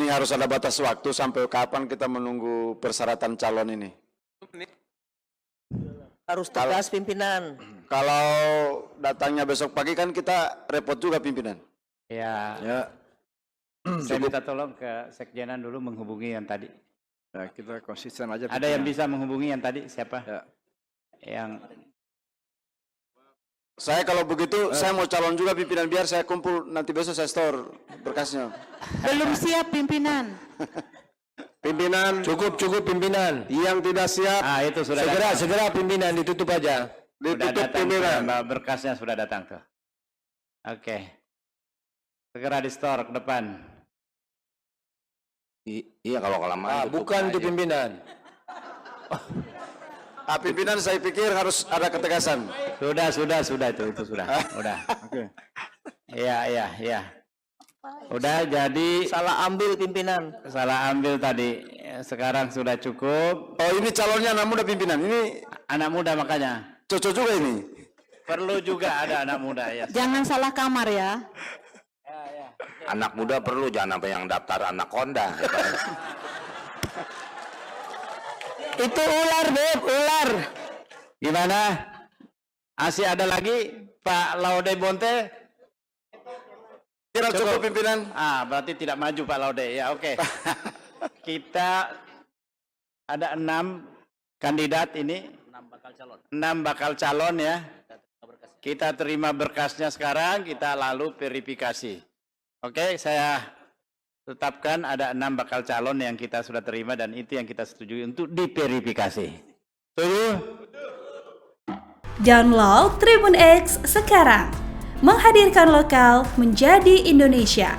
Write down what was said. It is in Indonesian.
ini harus ada batas waktu sampai kapan kita menunggu persyaratan calon ini? Harus tegas pimpinan. Kalau datangnya besok pagi kan kita repot juga pimpinan. Ya, Ya. saya minta tolong ke sekjenan dulu menghubungi yang tadi. Ya, kita konsisten aja. Ada yang bisa menghubungi yang tadi? Siapa? Ya. Yang Saya kalau begitu, saya mau calon juga pimpinan biar saya kumpul nanti besok saya store berkasnya. Belum siap pimpinan. Pimpinan, cukup pimpinan. Yang tidak siap, itu sudah datang. segera pimpinan ditutup aja. Sudah Ditutup datang, pimpinan. berkasnya sudah datang tuh. Oke. Segera di store ke depan. Iya kalau kelamaan. Bukan di pimpinan. Pimpinan saya pikir harus ada ketegasan. Sudah itu sudah. Udah. Oke. Iya. Udah jadi Salah ambil pimpinan. salah ambil tadi. Sekarang sudah cukup. Oh ini calonnya anak muda pimpinan, ini Anak muda makanya. cocok juga ini. Perlu juga ada anak muda ya. Jangan salah kamar ya. Anak muda perlu, jangan sampai yang daftar anak Honda. Itu ular, Beb, ular. Gimana? Masih ada lagi Pak Laude Bonte? Kira cukup pimpinan. Berarti tidak maju Pak Laude. Ya oke. Kita ada 6 kandidat ini. 6 bakal calon ya. Kita terima berkasnya sekarang, kita lalu verifikasi. Oke, saya tetapkan ada 6 bakal calon yang kita sudah terima dan itu yang kita setujui untuk diverifikasi. Setuju? Download Tribun X sekarang. Menghadirkan lokal menjadi Indonesia.